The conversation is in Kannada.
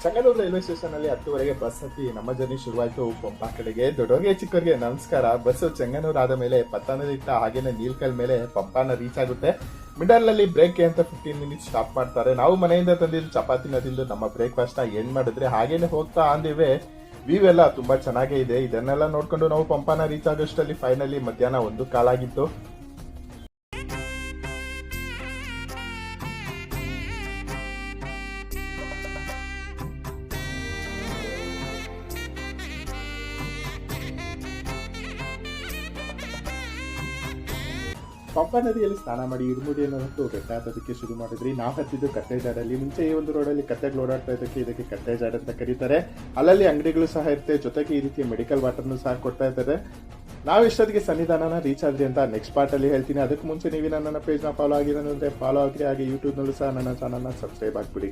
ಚಂಗನೂರು ರೈಲ್ವೆ ಸ್ಟೇಷನ್ ಅಲ್ಲಿ 10:30ಗೆ ಬಸ್ ಹತ್ತಿ ನಮ್ಮ ಜರ್ನಿ ಶುರುವಾಯ್ತು ಪಂಪ ಕಡೆಗೆ. ದೊಡ್ಡವರಿಗೆ ಚಿಕ್ಕವರಿಗೆ ನಮಸ್ಕಾರ. ಬಸ್ ಚೆಂಗನೂರು ಆದ ಮೇಲೆ ಪತ್ತನದಿಟ್ಟ ಹಾಗೇನೆ ನೀಲ್ಕಲ್ ಮೇಲೆ ಪಂಪಾನ ರೀಚ್ ಆಗುತ್ತೆ. ಮಿಡಲ್ ಅಲ್ಲಿ ಬ್ರೇಕ್ ಅಂತ 15 ಮಿನಿಟ್ಸ್ ಸ್ಟಾಪ್ ಮಾಡ್ತಾರೆ. ನಾವು ಮನೆಯಿಂದ ತಂದಿದ್ದು ಚಪಾತಿನ ತಿಂದು ನಮ್ಮ ಬ್ರೇಕ್ಫಾಸ್ಟ್ ನ ಎಂಡ್ ಮಾಡಿದ್ರೆ ಹಾಗೇನೆ ಹೋಗ್ತಾ ಅಂದಿವೆ. ವ್ಯೂ ಎಲ್ಲ ತುಂಬಾ ಚೆನ್ನಾಗೇ ಇದೆ. ಇದನ್ನೆಲ್ಲ ನೋಡ್ಕೊಂಡು ನಾವು ಪಂಪಾನ ರೀಚ್ ಆಗೋಷ್ಟರಲ್ಲಿ ಫೈನಲಿ ಮಧ್ಯಾಹ್ನ 1 ಕಾಲಾಗಿತ್ತು. ಪಂಪಾ ನದಿಯಲ್ಲಿ ಸ್ನಾನ ಮಾಡಿ ಇರುಮುಡಿಯನ್ನು ಬೆಟ್ಟ ಹತ್ತೋದಕ್ಕೆ ಶುರು ಮಾಡಿದ್ರಿ. ನಾವು ಹತ್ತಿದ್ದು ಕಟ್ಟೆಜಾಡಲ್ಲಿ. ಮುಂಚೆ ಈ ಒಂದು ರೋಡಲ್ಲಿ ಕತ್ತೆಗಳು ಓಡಾಡ್ತಾ ಇದಕ್ಕೆ ಇದಕ್ಕೆ ಕಟ್ಟೆಜಾಡ್ ಅಂತ ಕರೀತಾರೆ. ಅಲ್ಲಲ್ಲಿ ಅಂಗಡಿಗಳು ಸಹ ಇರುತ್ತೆ. ಜೊತೆಗೆ ಈ ರೀತಿಯ ಮೆಡಿಕಲ್ ವಾಟರ್ನು ಸಹ ಕೊಡ್ತಾ ಇದ್ದಾರೆ. ನಾವು ಇಷ್ಟೊತ್ತಿಗೆ ಸನ್ನಿಧಾನನ ರೀಚ್ ಆದ್ರಿ ಅಂತ ನೆಕ್ಸ್ಟ್ ಪಾರ್ಟ್ ಅಲ್ಲಿ ಹೇಳ್ತೀನಿ. ಅದಕ್ಕೆ ಮುಂಚೆ ನೀವು ನನ್ನ ಪೇಜ್ನ ಫಾಲೋ ಆಗಿರೋದಂದ್ರೆ ಫಾಲೋ ಆಗ್ರಿ. ಹಾಗೆ ಯೂಟ್ಯೂಬ್ನಲ್ಲೂ ಸಹ ನನ್ನ ಚಾನಲ್ನ ಸಬ್ಸ್ಕ್ರೈಬ್ ಆಗ್ಬಿಡಿ.